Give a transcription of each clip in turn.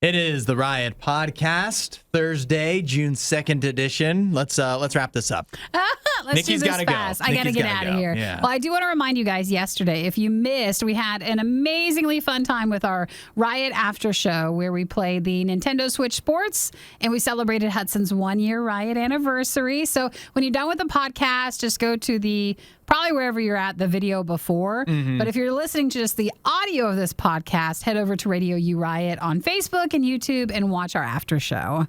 It is the Riot Podcast, Thursday, June 2nd edition. Let's wrap this up. Nikki's got to go. I got to get out of here. Yeah. Well, I do want to remind you guys yesterday, if you missed, we had an amazingly fun time with our Riot After Show where we played the Nintendo Switch Sports and we celebrated Hudson's 1-year Riot anniversary. So when you're done with the podcast, just go to probably wherever you're at, the video before. Mm-hmm. But if you're listening to just the audio of this podcast, head over to RadioU Riot on Facebook and YouTube and watch our after show.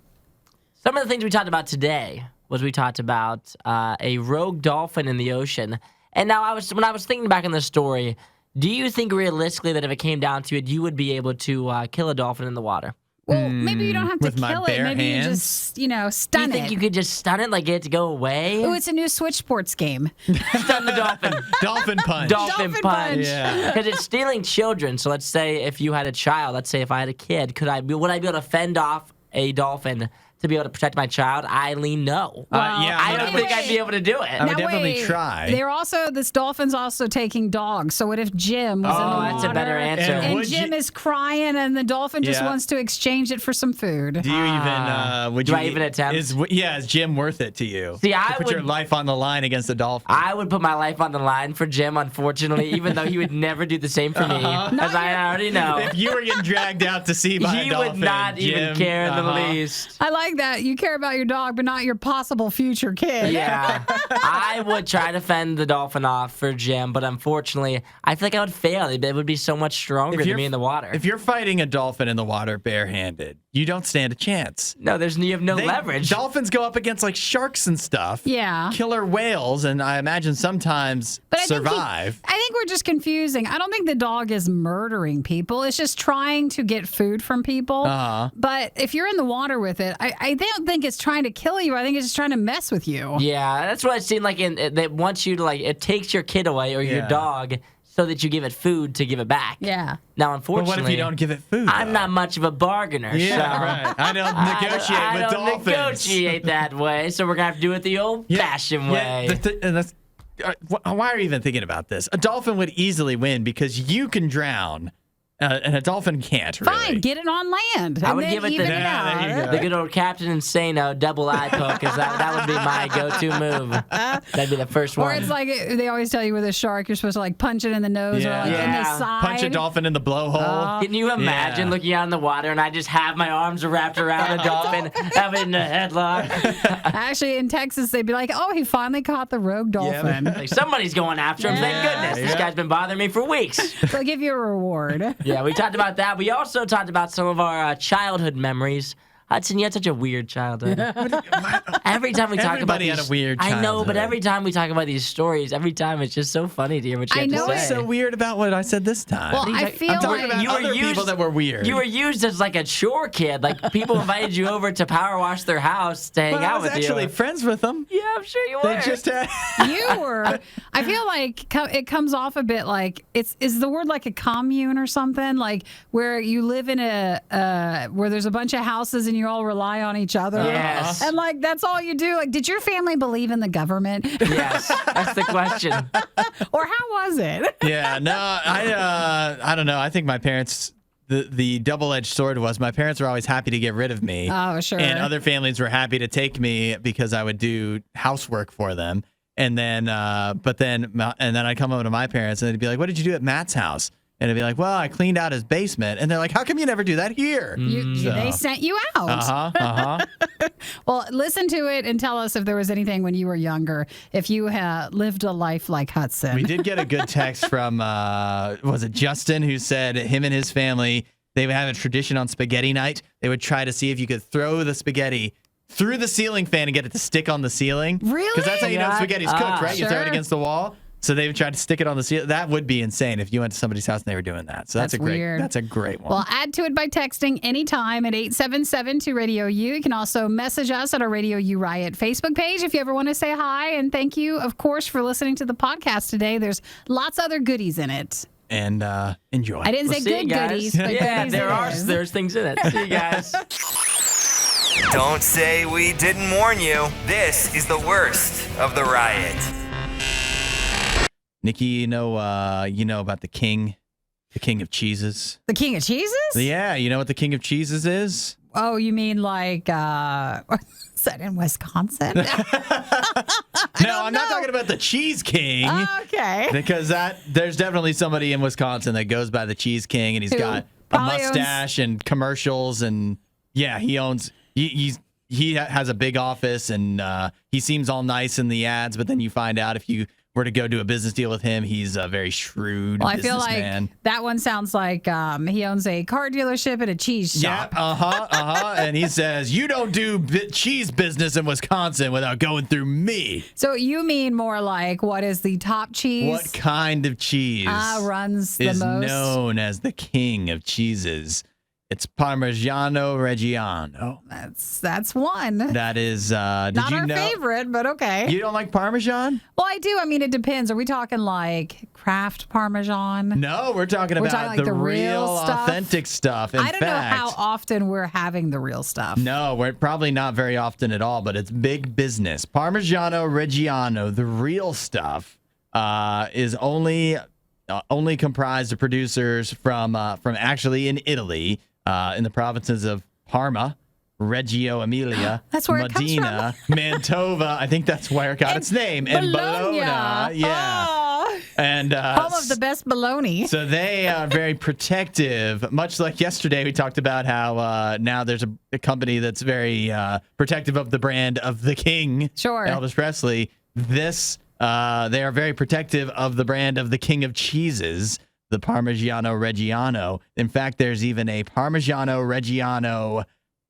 Some of the things we talked about today was we talked about a rogue dolphin in the ocean. And now when I was thinking back on this story, do you think realistically that if it came down to it, you would be able to kill a dolphin in the water? Well, maybe you don't have to With my kill it. bare Maybe hands? you just, stun Do you think it. you could just stun it, like get it to go away? Oh, it's a new Switch Sports game. Stun the dolphin. Dolphin punch. Dolphin punch. Yeah. Because it's stealing children. So let's say if you had a child, let's say if I had a kid, would I be able to fend off a dolphin to be able to protect my child? I lean no. Yeah, I don't think I'd be able to do it. I would definitely try. This dolphin's also taking dogs. So what if Jim was in the water? That's a better answer. And Jim is crying, and the dolphin just wants to exchange it for some food. Do you even? Do I even attempt? Is Jim worth it to you? See, to put your life on the line against a dolphin. I would put my life on the line for Jim, unfortunately, even though he would never do the same for me, as I already know. If you were getting dragged out to sea by a He dolphin, would not even Jim, care in the least. I like that. You care about your dog, but not your possible future kid. Yeah. I would try to fend the dolphin off for Jim, but unfortunately, I feel like I would fail. It would be so much stronger than me in the water. If you're fighting a dolphin in the water barehanded, you don't stand a chance. No, you have no leverage. Dolphins go up against like sharks and stuff. Yeah. Killer whales, and I imagine sometimes survive. I think we're just confusing. I don't think the dog is murdering people. It's just trying to get food from people. But if you're in the water with it, I don't think it's trying to kill you. I think it's just trying to mess with you. Yeah, that's what it seemed like. They want you to it takes your kid away or your dog so that you give it food to give it back. Yeah. Now, unfortunately, But what if you don't give it food? I'm not much of a bargainer. Yeah, so right. I don't negotiate with dolphins. I don't negotiate that way, so we're going to have to do it the old-fashioned way. Why are you even thinking about this? A dolphin would easily win because you can drown. And a dolphin can't, really. Fine, get it on land. I and would then give it even it out. there you go. the good old Captain Insano double eye poke, because that would be my go-to move. That'd be the first one. Or it's like they always tell you with a shark, you're supposed to punch it in the nose or in the side. Punch a dolphin in the blowhole. Can you imagine looking out in the water and I just have my arms wrapped around a dolphin, have it in a headlock? Actually, in Texas, they'd be like, "Oh, he finally caught the rogue dolphin." Like somebody's going after him. Thank goodness. This guy's been bothering me for weeks. They'll give you a reward. Yeah, we talked about that. We also talked about some of our childhood memories. Hudson, you had such a weird childhood. Every time we talk about Everybody had a weird I know, but childhood. every time we talk about these stories, every time it's just so funny to hear what you have to say. What's so weird about what I said this time? Well, I feel I'm talking like about You were other people that were weird. You were used as like a chore kid. Like people invited you over to power wash their house to hang Well, I out was with actually you. friends with them. Yeah, I'm sure you were. They just had. you were. I feel like it comes off a bit like is the word like a commune or something, like where you live in where there's a bunch of houses and you all rely on each other. Yes. And like that's all you do. Like, did your family believe in the government? Yes, that's the question. Or how was it? Yeah, no, I don't know. I think my parents. The double-edged sword was my parents were always happy to get rid of me. Oh, sure. And other families were happy to take me because I would do housework for them. And then, and then I'd come over to my parents and they'd be like, "What did you do at Matt's house?" And I'd be like, "Well, I cleaned out his basement." And they're like, "How come you never do that here?" They sent you out. Well, listen to it and tell us if there was anything when you were younger, if you had lived a life like Hudson. We did get a good text from, was it Justin, who said him and his family, they would have a tradition on spaghetti night. They would try to see if you could throw the spaghetti through the ceiling fan and get it to stick on the ceiling. Really? Because that's how you know spaghetti's cooked, right? You throw it Sure. against the wall. So they would try to stick it on the ceiling. That would be insane if you went to somebody's house and they were doing that. So that's weird. That's a great one. Well, add to it by texting anytime at 877 to Radio U. You can also message us at our Radio U Riot Facebook page if you ever want to say hi. And thank you, of course, for listening to the podcast today. There's lots of other goodies in it. And enjoy. I didn't say See you good guys. goodies, but Yeah, goodies there's things in it. See you guys. Don't say we didn't warn you. This is the worst of the riot. Nikki, you know about the king The king of cheeses. The king of cheeses? Yeah, you know what the king of cheeses is? Oh, you mean like, is that in Wisconsin? No, I'm not talking about the Cheese King. Okay. Because there's definitely somebody in Wisconsin that goes by the Cheese King, and he's got a probably mustache and commercials, and yeah, he has a big office, and he seems all nice in the ads, but then you find out if you were to go do a business deal with him, he's a very shrewd Well, I feel businessman. like that one sounds like he owns a car dealership and a cheese shop. Yeah, and he says, you don't do cheese business in Wisconsin without going through me. So you mean more like what is the top cheese? What kind of cheese runs the is most? known as the king of cheeses? It's Parmigiano Reggiano. That's one. That is, Not our favorite, but okay. You don't like Parmesan? Well, I do. I mean, it depends. Are we talking like Kraft Parmesan? No, we're talking about like the real stuff? authentic stuff. In I don't know fact, how often we're having the real stuff. No, we're probably not very often at all, but it's big business. Parmigiano Reggiano, the real stuff, is only comprised of producers from actually in Italy, in the provinces of Parma, Reggio Emilia, That's where it comes Modena, Mantova. I think that's where it got its name. And Bologna. Yeah. Oh, And home of the best bologna. so they are very protective, much like yesterday we talked about how now there's a company that's very protective of the brand of the king, Sure. Elvis Presley. They are very protective of the brand of the king of cheeses, the Parmigiano Reggiano. In fact, there's even a Parmigiano Reggiano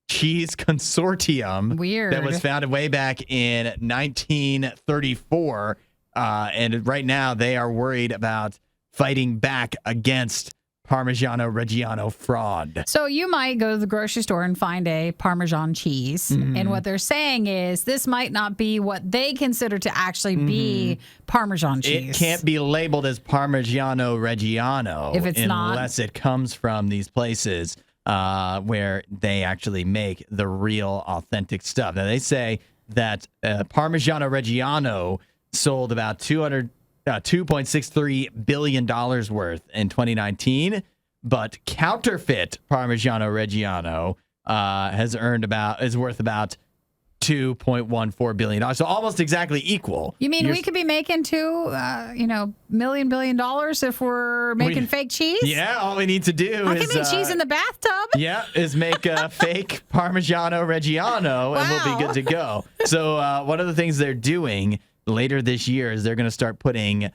cheese consortium Weird. that was founded way back in 1934. And right now they are worried about fighting back against Parmigiano Reggiano fraud. So you might go to the grocery store and find a Parmesan cheese. And what they're saying is this might not be what they consider to actually be Parmesan cheese. It can't be labeled as Parmigiano Reggiano If it's not. unless it comes from these places where they actually make the real authentic stuff. Now, they say that Parmigiano Reggiano sold about $2.63 billion worth in 2019, but counterfeit Parmigiano Reggiano is worth about $2.14 billion. So almost exactly equal. You mean we could be making $2 billion if we're making fake cheese? Yeah, all we need to do I is can make cheese in the bathtub. Yeah, is make a fake Parmigiano Reggiano, and we'll be good to go. So one of the things they're doing later this year is they're going to start putting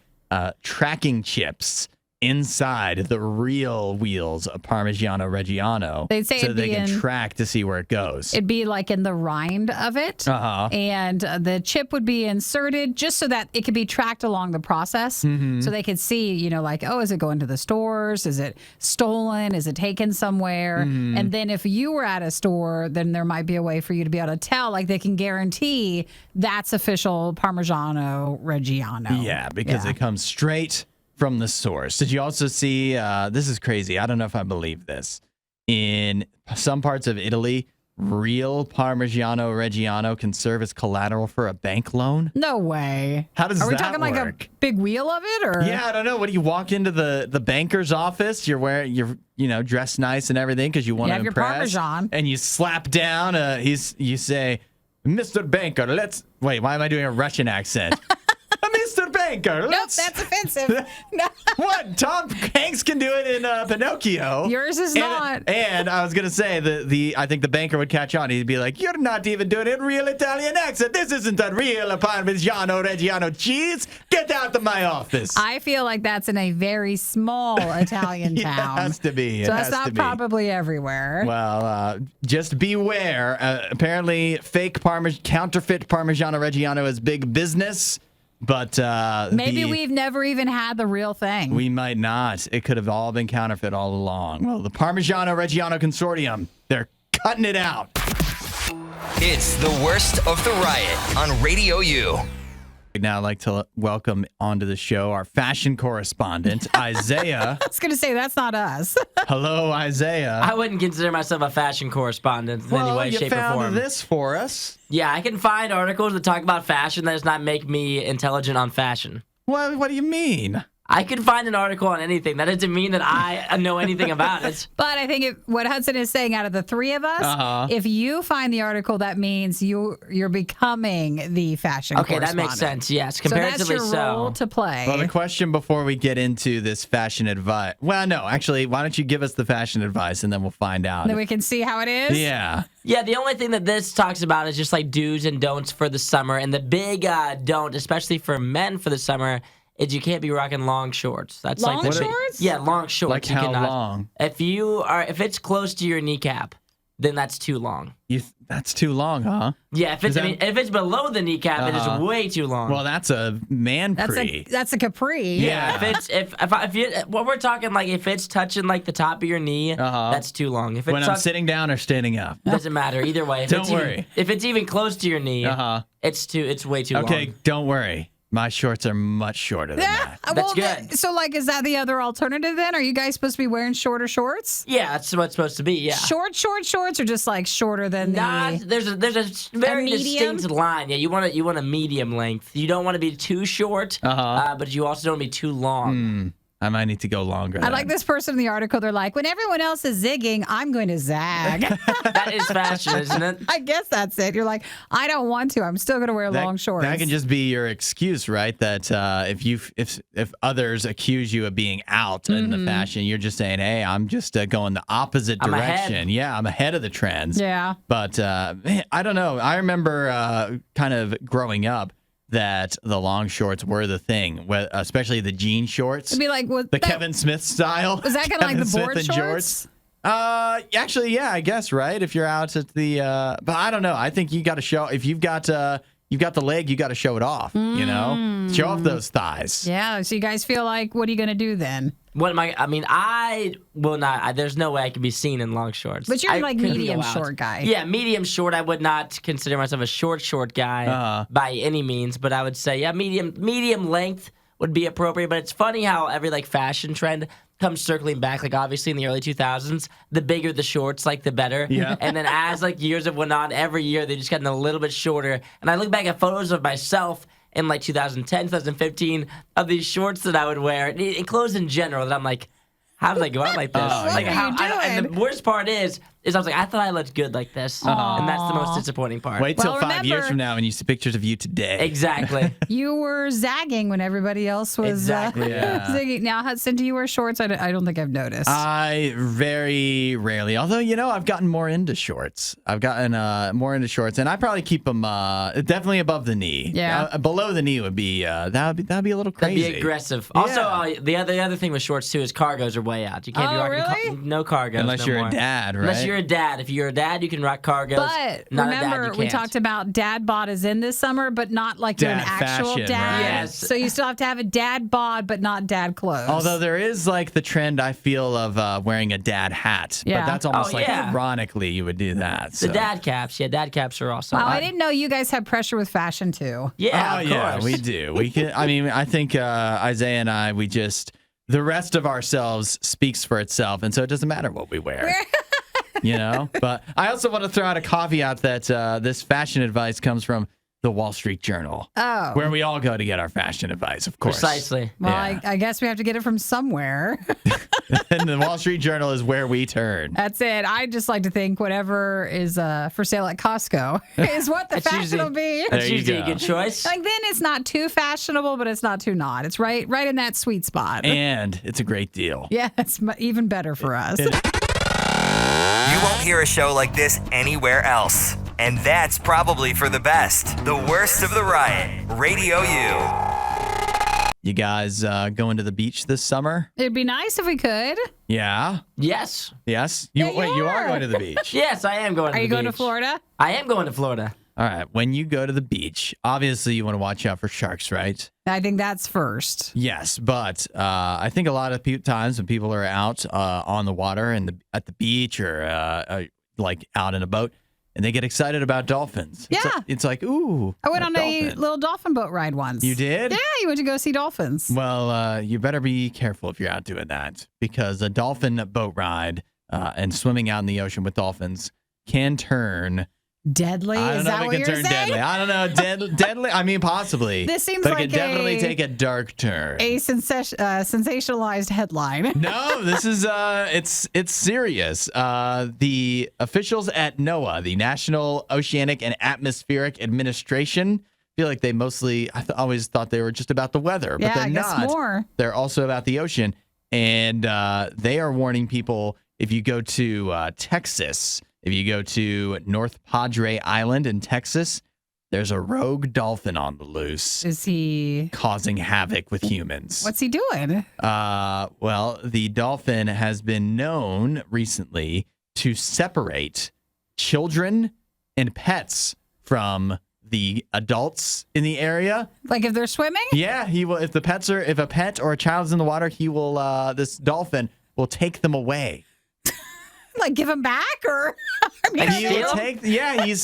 tracking chips inside the real wheels of Parmigiano Reggiano. They'd say so it'd they be can in- track to see where it goes. It'd be like in the rind of it. Uh-huh. And the chip would be inserted just so that it could be tracked along the process. Mm-hmm. So they could see, like, oh, is it going to the stores? Is it stolen? Is it taken somewhere? Mm-hmm. And then if you were at a store, then there might be a way for you to be able to tell, like they can guarantee that's official Parmigiano Reggiano. Yeah, because it comes straight from the source. Did you also see, this is crazy, I don't know if I believe this, in some parts of Italy, real Parmigiano Reggiano can serve as collateral for a bank loan? No way. How does that Are we talking like a work? big wheel of it? Or Yeah, I don't know. What do you walk into the banker's office? You're dressed nice and everything because you want to have your impress. Parmesan. And you slap down. You say, "Mr. Banker, let's wait." Why am I doing a Russian accent? Mr. Banker, Nope, let's. that's offensive. No. What? Tom Hanks can do it in Pinocchio. Yours is not. And I was gonna say I think the banker would catch on. He'd be like, "You're not even doing it in real Italian accent. This isn't a real Parmigiano Reggiano cheese. Get out of my office." I feel like that's in a very small Italian town. It has to be. So that's not probably everywhere. Well, just beware. Apparently, counterfeit Parmigiano Reggiano is big business. But Maybe we've never even had the real thing. We might not. It could have all been counterfeit all along. Well, the Parmigiano Reggiano Consortium, they're cutting it out. It's the worst of the riot on Radio U. Now I'd like to welcome onto the show our fashion correspondent, Isaiah. I was going to say, that's not us. Hello, Isaiah. I wouldn't consider myself a fashion correspondent in any way, shape, or form. You found this for us. Yeah, I can find articles that talk about fashion that does not make me intelligent on fashion. What do you mean? I could find an article on anything. That doesn't mean that I know anything about it. But I think what Hudson is saying, out of the three of us, if you find the article, that means you're becoming the fashion correspondent. That makes sense. Yes, comparatively so. That's your role to play. Well, the question before we get into this fashion advice. Well, no, actually, why don't you give us the fashion advice and then we'll find out. Then we can see how it is? Yeah. Yeah, the only thing that this talks about is just like do's and don'ts for the summer. And the big don't, especially for men for the summer, is you can't be rocking long shorts. That's long like shorts? Yeah, long shorts. Like how long? If it's close to your kneecap, then that's too long. That's too long, huh? Yeah, if it's below the kneecap, it is way too long. Well, that's a man-pre. That's a capri. Yeah. What we're talking, like if it's touching like the top of your knee, that's too long. If it's when I'm sitting down or standing up, doesn't matter either way. Don't worry. If it's even close to your knee, it's way too long. Okay, don't worry. My shorts are much shorter than that. That's good. So, like, is that the other alternative then? Are you guys supposed to be wearing shorter shorts? Yeah, that's what it's supposed to be. Yeah, short shorts, or just like shorter than there's a very distinct line. Yeah, you want a medium length. You don't want to be too short, but you also don't want to be too long. I might need to go longer. I like this person in the article. They're like, when everyone else is zigging, I'm going to zag. That is fashion, isn't it? I guess that's it. You're like, I don't want to. I'm still going to wear long shorts. That can just be your excuse, right? That if others accuse you of being out in the fashion, you're just saying, hey, I'm just going the opposite direction. Ahead. Yeah, I'm ahead of the trends. Yeah. But man, I don't know. I remember kind of growing up that the long shorts were the thing, especially the jean shorts. It'd be like Kevin Smith style. Was that kind of like the board shorts? Actually, yeah, I guess, right? If you're out at the, but I don't know. I think you got to show, if you've got the leg, you got to show it off, you know? Show off those thighs. Yeah, so you guys feel like, what are you going to do then? I will not. There's no way I can be seen in long shorts. But you're like medium short guy. Yeah, medium short. I would not consider myself a short guy by any means. But I would say, yeah, medium length would be appropriate. But it's funny how every like fashion trend comes circling back. Like obviously in the early 2000s, the bigger the shorts, like the better. Yeah. And then as like years have went on, every year they just gotten a little bit shorter. And I look back at photos of myself in like 2010, 2015 of these shorts that I would wear, and clothes in general, that I'm like, how did I go out like this? And the worst part is I was like, I thought I looked good like this. And that's the most disappointing part. Wait till 5 years from now when you see pictures of you today. Exactly. You were zagging when everybody else was zigging. Now, Hudson, do you wear shorts? I don't think I've noticed. I very rarely. Although, I've gotten more into shorts. And I probably keep them definitely above the knee. Yeah. Below the knee would be, that'd be a little crazy. That'd be aggressive. Also, the other thing with shorts, too, is cargos are way out. You can't be rocking no cargos unless you're more. A dad, right? Unless you're a dad. If you're a dad, you can rock cargos. But remember, we talked about dad bod is in this summer, but not like you're an actual fashion, dad. right? Yes. So you still have to have a dad bod, but not dad clothes. Although there is like the trend, I feel, of wearing a dad hat. Yeah. But that's almost ironically you would do that. The dad caps. Yeah, dad caps are awesome. Wow, I didn't know you guys had pressure with fashion too. Yeah, of yeah, course. we do. We can. I think Isaiah and I, the rest of ourselves speaks for itself, and so it doesn't matter what we wear. But I also want to throw out a caveat that this fashion advice comes from the Wall Street Journal, where we all go to get our fashion advice, of course. Precisely. Well, Yeah. I guess we have to get it from somewhere. And the Wall Street Journal is where we turn. That's it. I just like to think whatever is for sale at Costco is what the fashion will be. That's There you usually go. a good choice. Like then it's not too fashionable, but it's not too not. It's right in that sweet spot. And it's a great deal. Yeah, it's even better for us. You won't hear a show like this anywhere else. And that's probably for the best. The worst of the riot. Radio U. You guys going to the beach this summer? It'd be nice if we could. Yeah. Yes. Yes. Yeah, You are going to the beach. Yes, I am going to Are the you going to beach. Florida? I am going to Florida. All right. When you go to the beach, obviously you want to watch out for sharks, right? I think that's first. Yes, but I think a lot of times when people are out on the water and at the beach or like out in a boat, and they get excited about dolphins. Yeah. It's like, ooh. I went on a dolphin. little dolphin boat ride once. You did? Yeah, you went to go see dolphins. Well, you better be careful if you're out doing that, because a dolphin boat ride and swimming out in the ocean with dolphins can turn Deadly? I don't Is know that if what it you're can turn saying? deadly. I don't know. Deadly? I mean, possibly. This seems but like it can definitely take a dark turn. A sensationalized headline. No, this is it's serious. The officials at NOAA, the National Oceanic and Atmospheric Administration, feel like they mostly always thought they were just about the weather, but Yeah, they're I guess not. more. They're also about the ocean, and they are warning people if you go to Texas, if you go to North Padre Island in Texas, there's a rogue dolphin on the loose. Is he? Causing havoc with humans. What's he doing? Well, the dolphin has been known recently to separate children and pets from the adults in the area. Like if they're swimming? Yeah, he will. If a pet or a child's in the water, he will. This dolphin will take them away. Like give them back, or I mean, Like He will steal? take. Yeah, he's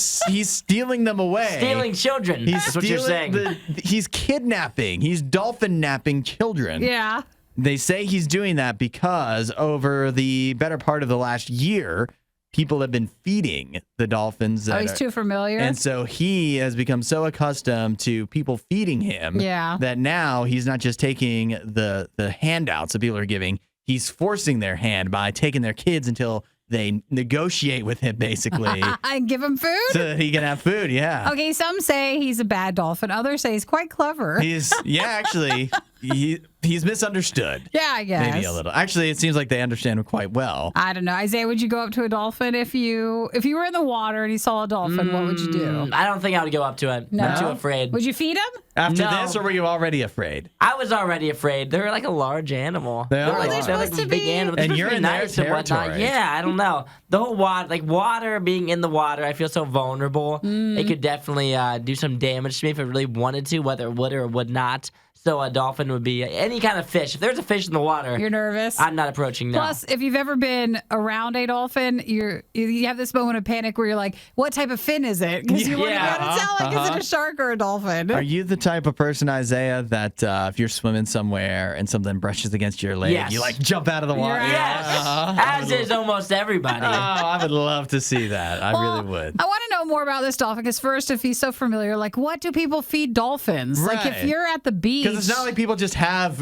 stealing them away. Stealing children. That's what you're saying. He's kidnapping. He's dolphin napping children. yeah. They say he's doing that because over the better part of the last year, people have been feeding the dolphins. Oh, he's too familiar. And so he has become so accustomed to people feeding him Yeah. that now he's not just taking the handouts that people are giving. He's forcing their hand by taking their kids until they negotiate with him, basically, And give him food. so that he can have food. Yeah. Okay, some say he's a bad dolphin. Others say he's quite clever. Actually, he's misunderstood. Yeah, I guess. Maybe a little. Actually, it seems like they understand him quite well. I don't know. Isaiah, would you go up to a dolphin if you were in the water and you saw a dolphin? What would you do? I don't think I would go up to it. No? I'm too afraid. Would you feed him? After No. this, or were you already afraid? I was already afraid. They're like a large animal. They are. like, They're supposed to big be. animals. And They're you're supposed to be in their nice and whatnot. territory. Yeah, I don't know. The whole water being in the water, I feel so vulnerable. It could definitely do some damage to me if it really wanted to, whether it would or would not. So a dolphin would be any kind of fish. If there's a fish in the water, You're nervous. I'm not approaching. No. Plus, if you've ever been around a dolphin, you have this moment of panic where you're like, "What type of fin is it?" Because you want to be able to tell, like, is it a shark or a dolphin? Are you the type of person, Isaiah, that if you're swimming somewhere and something brushes against your leg, Yes. you like jump out of the water? You're yes, Uh-huh. as is almost everybody. Oh, I would love to see that. I Well, really would. I want to know more about this dolphin because first, if he's so familiar, like, what do people feed dolphins? Like, if Right. you're at the beach, Because it's not like people just have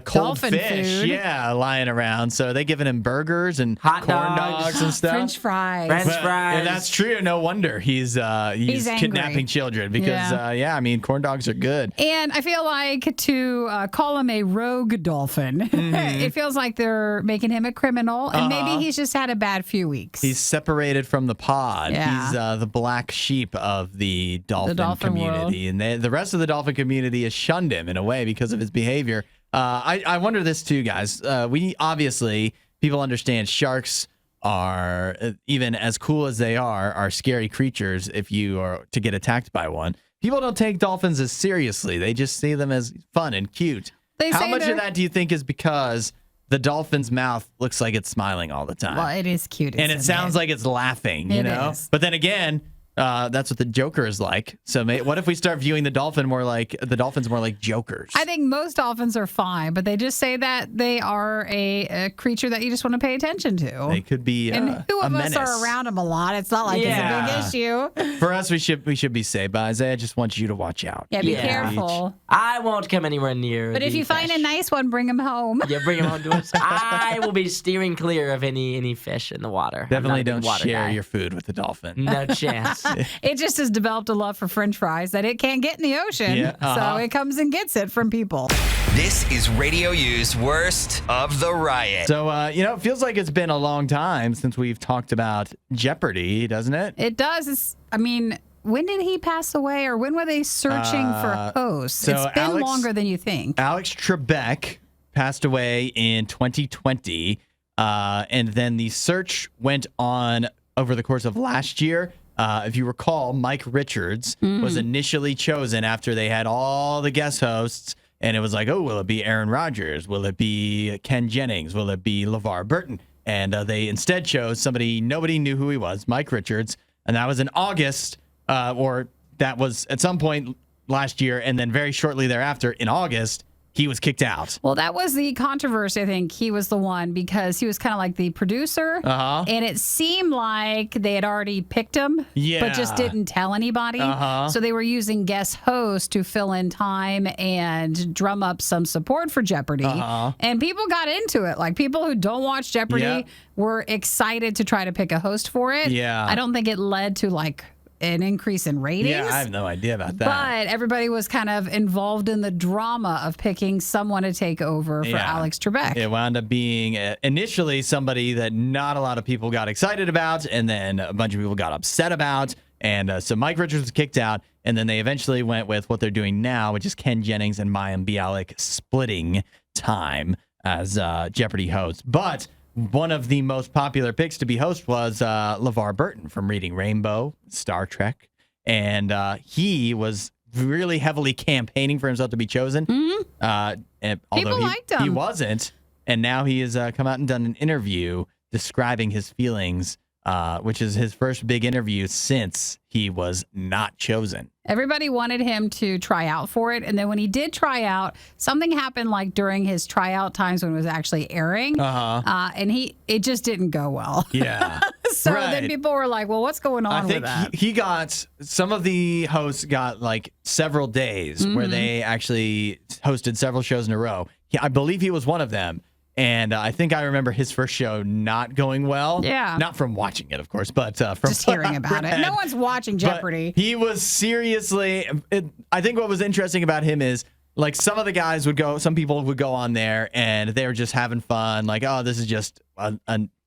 cold Dolphin fish, food. lying around. So are they giving him burgers and Hot corn dogs. dogs and stuff? French fries. French But fries. if that's true, no wonder he's angry. kidnapping children because I mean corn dogs are good. And I feel like to call him a rogue dolphin, it feels like they're making him a criminal, and maybe he's just had a bad few weeks. He's separated from the pod. Yeah. He's the black sheep of the dolphin dolphin community, and the rest of the dolphin community has shunned him in a way because of his behavior. I wonder this too, guys. We obviously people understand sharks are even as cool as they are scary creatures if you are to get attacked by one. People don't take dolphins as seriously. They just see them as fun and cute. They How say much they're- of that do you think is because the dolphin's mouth looks like it's smiling all the time? well, it is cute. And it sounds like it's laughing, you It know? is. But then again, that's what the Joker is like. So what if we start viewing the dolphins more like jokers? I think most dolphins are fine, but they just say that they are a creature that you just want to pay attention to. They could be and who a of us menace. are around them a lot? It's not like Yeah. it's a big issue. For us, we should be safe. But Isaiah just wants you to watch out. Yeah, be Yeah. careful. I won't come anywhere near. But if the you find a fish. nice one, bring him home. Yeah, bring them home to us. I will be steering clear of any fish in the water. I'm Definitely not a big don't water share guy. your food with the dolphin. No chance. It just has developed a love for French fries that it can't get in the ocean. Yeah, So it comes and gets it from people. This is Radio U's Worst of the Riot. So, it feels like it's been a long time since we've talked about Jeopardy, doesn't it? It does. When did he pass away, or when were they searching for hosts? so It's been Alex- longer than you think. Alex Trebek passed away in 2020, and then the search went on over the course of last year. If you recall, Mike Richards was initially chosen after they had all the guest hosts, and it was like, oh, will it be Aaron Rodgers? Will it be Ken Jennings? Will it be LeVar Burton? And they instead chose somebody nobody knew who he was, Mike Richards, and that was in August, or that was at some point last year, and then very shortly thereafter in August, he was kicked out. Well, that was the controversy. I think he was the one because he was kind of like the producer. And it seemed like they had already picked him, but just didn't tell anybody. So they were using guest hosts to fill in time and drum up some support for Jeopardy. And people got into it. Like people who don't watch Jeopardy were excited to try to pick a host for it. I don't think it led to like an increase in ratings. Yeah, I have no idea about that. But everybody was kind of involved in the drama of picking someone to take over for Alex Trebek. It wound up being initially somebody that not a lot of people got excited about, and then a bunch of people got upset about. And so Mike Richards was kicked out, and then they eventually went with what they're doing now, which is Ken Jennings and Mayim Bialik splitting time as Jeopardy hosts. But one of the most popular picks to be host was LeVar Burton from Reading Rainbow, Star Trek. And he was really heavily campaigning for himself to be chosen. Although People liked him. He wasn't. And now he has come out and done an interview describing his feelings, which is his first big interview since he was not chosen. Everybody wanted him to try out for it. And then when he did try out, something happened like during his tryout times when it was actually airing. And it just didn't go well. Yeah. So then people were like, well, what's going on with that? I think he got, some of the hosts got like several days where they actually hosted several shows in a row. I believe he was one of them. And I think I remember his first show not going well. Yeah. Not from watching it, of course, but from just hearing about it. No one's watching Jeopardy. He was seriously, I think what was interesting about him is, like, some of the guys some people would go on there and they were just having fun. Like, oh, this is just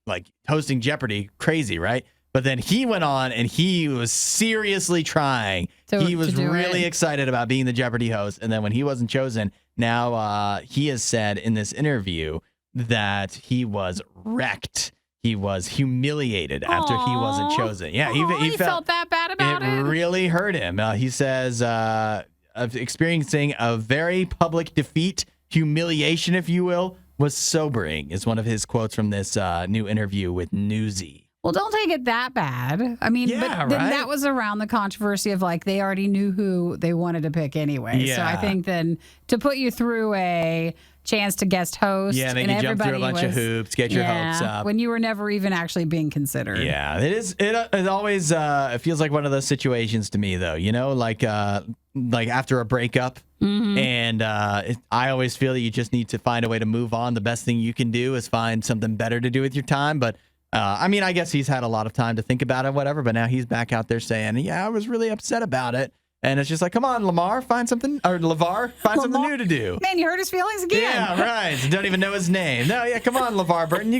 like hosting Jeopardy, crazy, right? But then he went on and he was seriously trying. He was really excited about being the Jeopardy host. And then when he wasn't chosen, now he has said in this interview that he was wrecked. He was humiliated after he wasn't chosen. Yeah, he felt that bad about it. It really hurt him. He says of experiencing a very public defeat, humiliation, if you will, was sobering, is one of his quotes from this new interview with Newsy. Well, don't take it that bad. I mean, but then that was around the controversy of like they already knew who they wanted to pick anyway. Yeah. So I think then to put you through a chance to guest host, make you jump through a bunch of hoops, get your hopes up when you were never even actually being considered. Yeah, it is. It always it feels like one of those situations to me, though. You know, like after a breakup. And I always feel that you just need to find a way to move on. The best thing you can do is find something better to do with your time. But I mean, I guess he's had a lot of time to think about it, whatever. But now he's back out there saying, yeah, I was really upset about it. And it's just like, come on, LeVar, find something new to do. Man, you hurt his feelings again. Yeah, right. Don't even know his name. No, yeah, come on, LeVar Burton.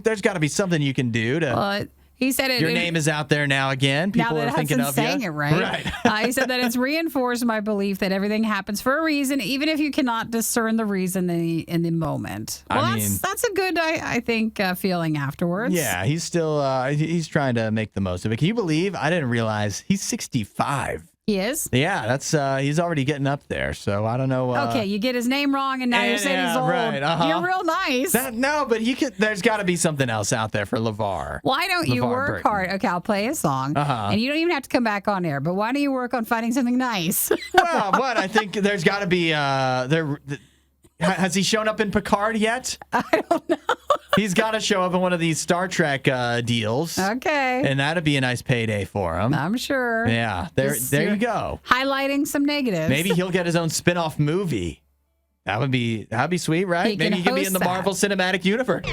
There's got to be something you can do to. Well, he said it. Your name is out there now again. People now that are thinking Hudson's of saying you. it right. He said that it's reinforced my belief that everything happens for a reason, even if you cannot discern the reason in the moment. Well, that's a good, I think, feeling afterwards. Yeah, he's still he's trying to make the most of it. Can you believe? I didn't realize he's 65. He is? Yeah, that's he's already getting up there. So I don't know. Okay, you get his name wrong, and now you're saying he's old. Right, You're real nice. No, but there's got to be something else out there for LeVar. Why don't you work hard? Okay, I'll play a song, and you don't even have to come back on air. But why don't you work on finding something nice? Well, what I think there's got to be has he shown up in Picard yet? I don't know. He's got to show up in one of these Star Trek deals. Okay. And that'd be a nice payday for him. I'm sure. Yeah. There you go. Highlighting some negatives. Maybe he'll get his own spin-off movie. That'd be sweet, right? Maybe he could be in the Marvel Cinematic Universe.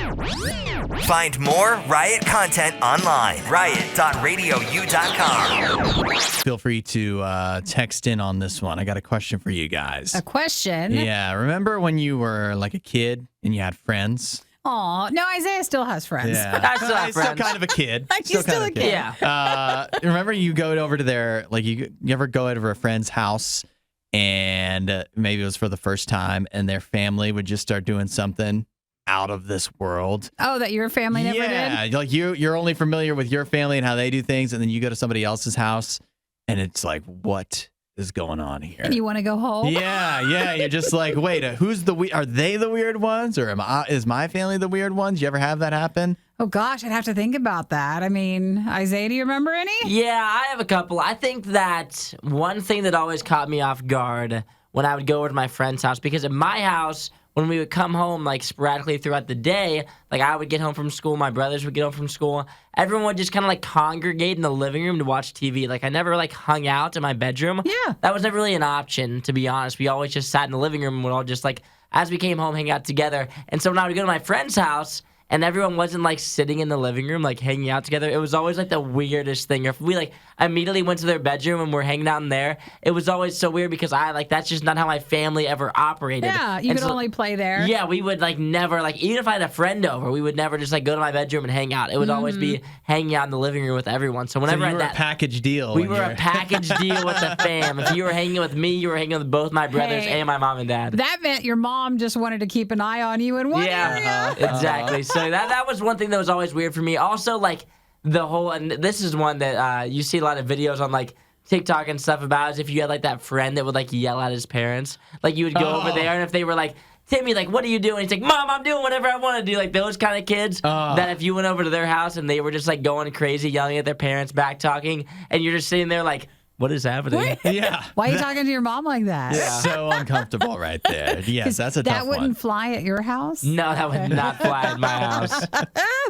Find more Riot content online. Riot.radiou.com. Feel free to text in on this one. I got a question for you guys. A question? Yeah. Remember when you were like a kid and you had friends? Aw, no, Isaiah still has friends. Yeah. I still have friends. Still kind of a kid. He's still a kid. Yeah. Remember you go over to their, like you ever go over a friend's house and maybe it was for the first time and their family would just start doing something out of this world. Oh, that your family never did? Yeah, like you're only familiar with your family and how they do things, and then you go to somebody else's house and it's like, what is going on here? And you want to go home? Yeah. You're just like, wait, are they the weird ones, or is my family the weird ones? You ever have that happen? Oh gosh, I'd have to think about that. I mean, Isaiah, do you remember any? Yeah, I have a couple. I think that one thing that always caught me off guard when I would go over to my friend's house, because at my house, when we would come home like sporadically throughout the day, like I would get home from school, my brothers would get home from school, everyone would just kind of like congregate in the living room to watch TV. Like I never like hung out in my bedroom. Yeah. That was never really an option, to be honest. We always just sat in the living room and would all just like, as we came home, hang out together. And so when I would go to my friend's house, and everyone wasn't like sitting in the living room, like hanging out together. It was always like the weirdest thing. If we like immediately went to their bedroom and we're hanging out in there, it was always so weird because that's just not how my family ever operated. Yeah, you could only play there. Yeah, we would like never, like even if I had a friend over, we would never just like go to my bedroom and hang out. It would always be hanging out in the living room with everyone. So whenever you were a package deal. we were a package deal with the fam. If you were hanging with me, you were hanging with both my brothers and my mom and dad. That meant your mom just wanted to keep an eye on you in one area. Exactly. So that was one thing that was always weird for me. Also, like the whole, and this is one that you see a lot of videos on like TikTok and stuff about, is if you had like that friend that would like yell at his parents. Like you would go over there, and if they were like, Timmy, like, what are you doing? He's like, Mom, I'm doing whatever I want to do. Like those kind of kids that if you went over to their house and they were just like going crazy, yelling at their parents, back talking, and you're just sitting there like, what is happening? Yeah. Why are you talking to your mom like that? So uncomfortable right there. Yes, that's a tough That wouldn't one. fly at your house? No, that would not fly at my house.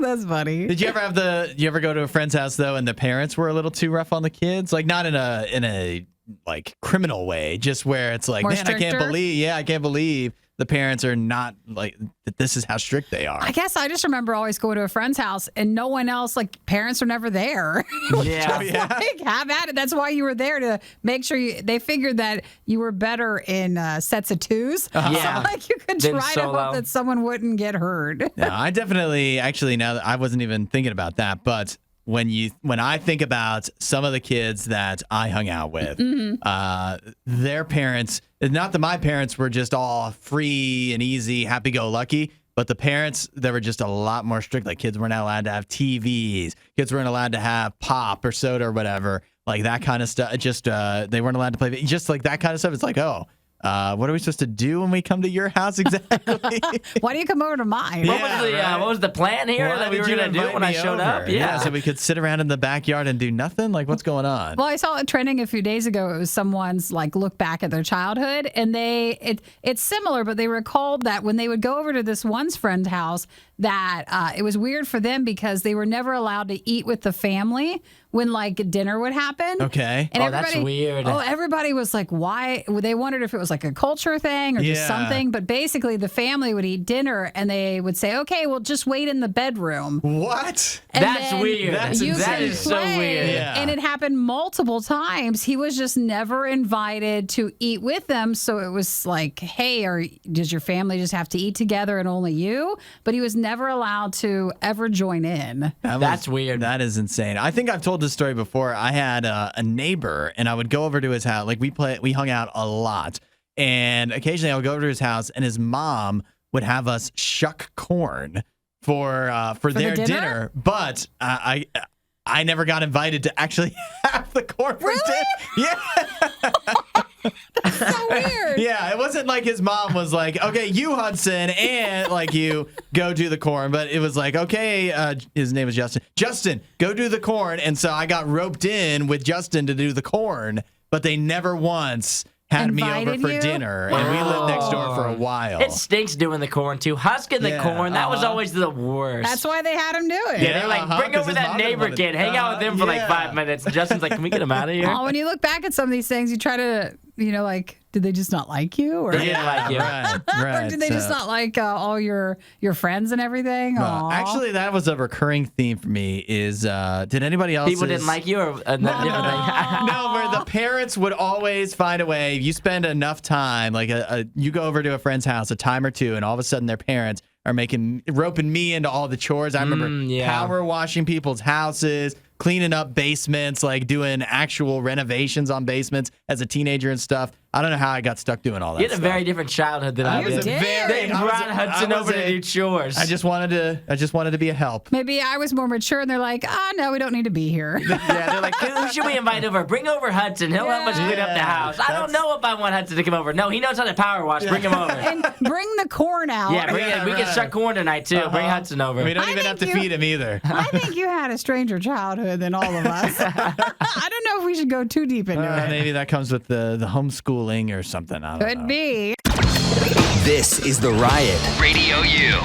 That's funny. Did you ever go to a friend's house though and the parents were a little too rough on the kids? Like not in a like criminal way, just where it's like, More man, stricter? I can't believe the parents are not like that. This is how strict they are. I guess I just remember always going to a friend's house and no one else, like parents were never there. Yeah. Like, have at it. That's why you were there, to make sure they figured that you were better in sets of twos. Yeah. So, like you could Than try to solo. hope that someone wouldn't get hurt. No, I definitely actually, now that I wasn't even thinking about that, but when I think about some of the kids that I hung out with, their parents, not that my parents were just all free and easy, happy-go-lucky, but the parents, they were just a lot more strict. Like kids weren't allowed to have TVs, kids weren't allowed to have pop or soda or whatever, like that kind of stuff. Just they weren't allowed to play, just like that kind of stuff. It's like, what are we supposed to do when we come to your house exactly? Why do you come over to mine? What was the plan here Why that we did were you going to do invite when I me showed over? up? Yeah. So we could sit around in the backyard and do nothing? Like, what's going on? Well, I saw it trending a few days ago. It was someone's like look back at their childhood, and it's similar, but they recalled that when they would go over to this one's friend's house, that it was weird for them because they were never allowed to eat with the family when like dinner would happen. Okay. And that's weird. Everybody was like, why? They wondered if it was like a culture thing or just Yeah. something. But basically, the family would eat dinner and they would say, okay, well, just wait in the bedroom. What? And That's then weird. you That can is so play. weird. Yeah. And it happened multiple times. He was just never invited to eat with them. So it was like, hey, does your family just have to eat together and only you? But he was never allowed to ever join in. That's weird. That is insane. I think I've told this story before. I had a neighbor, and I would go over to his house. Like we hung out a lot, and occasionally I would go over to his house, and his mom would have us shuck corn for their the dinner? dinner. But I never got invited to actually have the corn for dinner. Yeah. So weird. Yeah, it wasn't like his mom was like, okay, you, Hudson, and like you go do the corn. But it was like, okay, his name is Justin. Justin, go do the corn. And so I got roped in with Justin to do the corn, but they never once had me over Invited for you? dinner. And we lived next door for a while. It stinks doing the corn too. Husking the Yeah, corn, that was always the worst. That's why they had him do it. Yeah, they're like, bring 'cause over his that mom didn't neighbor want it. kid. Hang out with him for like yeah. 5 minutes. Justin's like, can we get him out of here? Oh, when you look back at some of these things, you try to, like, did they just not like you? Or, They didn't like you. Right, or right. did they just So- not like all your friends and everything? Aw. Actually, that was a recurring theme for me. Is did anybody else? People didn't like you or a different thing? No, where the parents would always find a way. You spend enough time, like you go over to a friend's house a time or two, and all of a sudden their parents are roping me into all the chores. I remember yeah. power washing people's houses, cleaning up basements, like doing actual renovations on basements as a teenager and stuff. I don't know how I got stuck doing all that You had a stuff. very different childhood than I You did. did. They I was brought a- Hudson I was over to a- do chores. I just wanted to be a help. Maybe I was more mature and they're like, no, we don't need to be here. Yeah, they're like, who should we invite over? Bring over Hudson. He'll help us clean up the Yeah, house. I don't know if I want Hudson to come over. No, he knows how to power wash. Bring him over. And bring the corn out. Yeah, we can right. shuck corn tonight too. Bring Hudson over. We don't I even have to think you- feed him either. I think you had a stranger childhood. childhood than all of us. I don't know if we should go too deep into it. Maybe that comes with the homeschooling or something. I don't know. Could be. This is the Riot Radio U.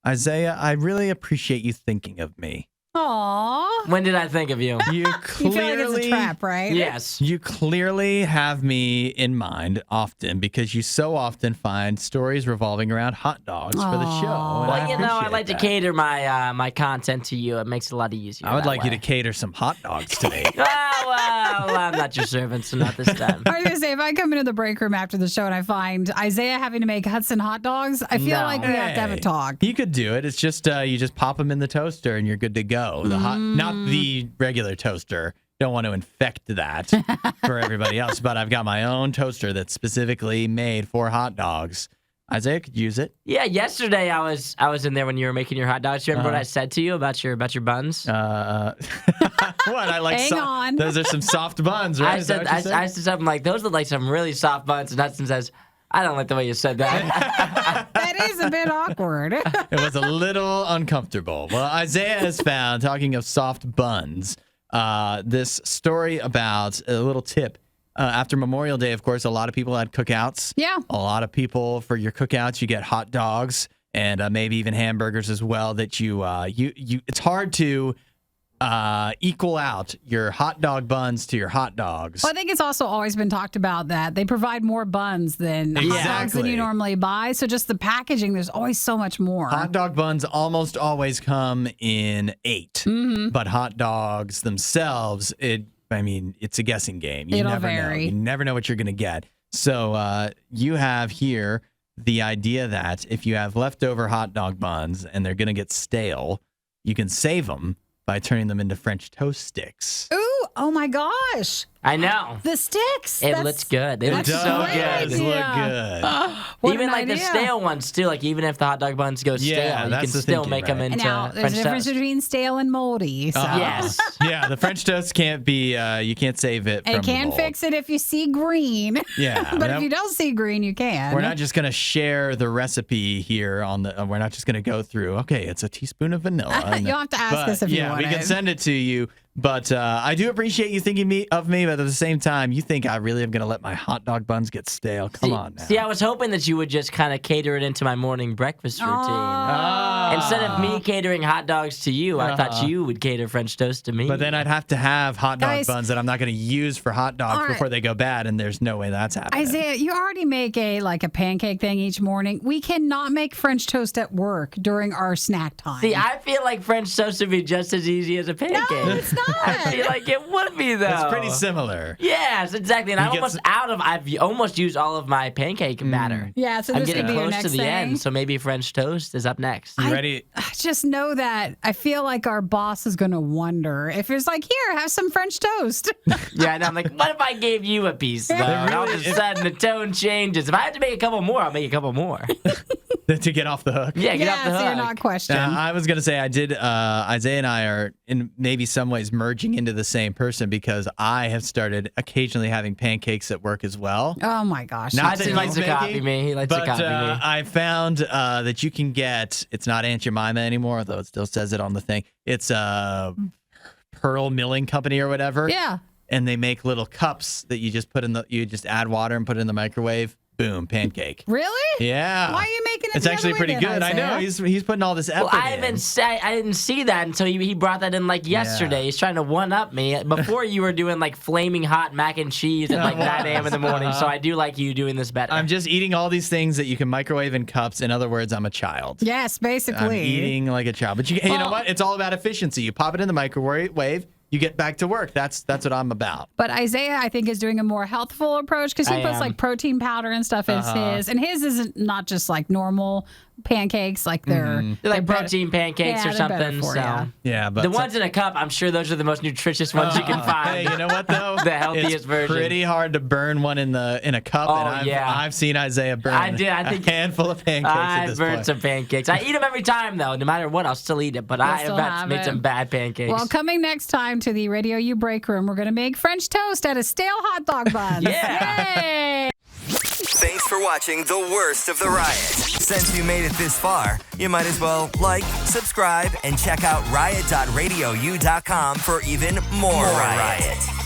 Isaiah, I really appreciate you thinking of me. Aww. When did I think of you? You You feel like it's a trap, right? Yes. You clearly have me in mind often because you so often find stories revolving around hot dogs for the show. and Well, you know, I appreciate like to that. cater my content to you. It makes it a lot easier. I would that like you way. to cater some hot dogs to me. Well, I'm not your servant, so not this time. I was going to say, if I come into the break room after the show and I find Isaiah having to make Hudson hot dogs, I feel No. like we have to have a Hey, talk. You could do it. It's just you just pop them in the toaster and you're good to go. The hot, not the regular toaster. Don't want to infect that for everybody else. But I've got my own toaster that's specifically made for hot dogs. Isaiah could use it. Yeah, yesterday I was in there when you were making your hot dogs. Do you remember what I said to you about your buns? What I like. Hang on. Those are some soft buns, right? I Is that said what you said? I said something like, those look like some really soft buns, and Hudson says, I don't like the way you said that. That is a bit awkward. It was a little uncomfortable. Well, Isaiah has found, talking of soft buns, this story about a little tip. After Memorial Day, of course, a lot of people had cookouts. Yeah. A lot of people, for your cookouts, you get hot dogs and maybe even hamburgers as well that you it's hard to equal out your hot dog buns to your hot dogs. Well, I think it's also always been talked about that they provide more buns than hot dogs than Exactly. you normally buy. So just the packaging, there's always so much more. Hot dog buns almost always come in 8, but hot dogs themselves, it's a guessing game. You It'll never vary. know. You never know what you're going to get. So you have here the idea that if you have leftover hot dog buns and they're going to get stale, you can save them by turning them into French toast sticks. Ooh, oh my gosh. I know. The sticks. It looks good. It that's looks a so great good. Does look idea. good. What Even an like the idea. stale ones too. Like even if the hot dog buns go stale, Yeah, you that's can the still thinking, make them right? And into now there's French a difference toast. between stale and moldy. So. Yes. Yeah, the French toast can't be, you can't save it from And the can bowl. fix it if you see green. Yeah. But that- if you don't see green, you can. We're not just going to share the recipe here on the. We're not just going to go through. Okay, it's a teaspoon of vanilla. and- You'll have to ask but, us if you yeah, want we can it. send it to you. But I do appreciate you thinking of me. But at the same time, you think I really am going to let my hot dog buns get stale? Come on now. See, I was hoping that you would just kind of cater it into my morning breakfast routine. Instead of me catering hot dogs to you, I thought you would cater French toast to me. But then I'd have to have hot dog Guys- buns that I'm not going to use for hot dogs All right. before they go bad, and there's no way that's happening. Isaiah, you already make a pancake thing each morning. We cannot make French toast at work during our snack time. See, I feel like French toast would be just as easy as a pancake. no, it's not. I feel like it would be though. It's pretty similar. Yes, exactly. And I'm get almost I've almost used all of my pancake batter. Yeah, so I'm this getting could be your close to next the thing. end, so maybe French toast is up next. You ready? I just know that I feel like our boss is going to wonder if it's like, here, have some French toast. Yeah, and I'm like, what if I gave you a piece though? And all of a sudden the tone changes. If I have to make a couple more, I'll make a couple more. To get off the hook. Yeah, get off the so hook. you're not questioned. I was going to say I did. Isaiah and I are in maybe some ways merging into the same person because I have started occasionally having pancakes at work as well. Oh my gosh. Not Hudson that likes he's to copy making, me. He likes to but, copy me. I found that you can get, it's not Aunt Jemima anymore, although it still says it on the thing. It's Pearl Milling Company or whatever. Yeah. And they make little cups that you just you just add water and put it in the microwave. Boom, pancake. Really? Yeah. Why are you making it It's the actually other way pretty then, good. I know. Isaiah? He's putting all this effort Well, I in. didn't see that until he brought that in like yesterday. Yeah. He's trying to one up me. Before you were doing like flaming hot mac and cheese at like 9 a.m. in the morning. So I do like you doing this better. I'm just eating all these things that you can microwave in cups. In other words, I'm a child. Yes, basically. I'm eating like a child. But you know Well- what? It's all about efficiency. You pop it in the microwave, you get back to work. That's what I'm about. But Isaiah, I think, is doing a more healthful approach because he I puts am. like protein powder and stuff in his. And his isn't not just like normal pancakes, like they're They're like better- protein pancakes Yeah, or they're better something. for So ya. Yeah, but the ones in a cup, I'm sure those are the most nutritious ones you can find. Hey, you know what though? The healthiest it's version. Pretty hard to burn one in a cup. Oh, and yeah. I've seen Isaiah burn I did. I think a handful of pancakes at I this burned point. some pancakes. I eat them every time though. No matter what, I'll still eat it. But I still have have made it. some bad pancakes. Well, coming next time to the Radio U break room, we're going to make French toast out of stale hot dog buns. Yeah. Yay! Thanks for watching the worst of the Riot. Since you made it this far, you might as well like, subscribe, and check out riot.radiou.com for even more Riot.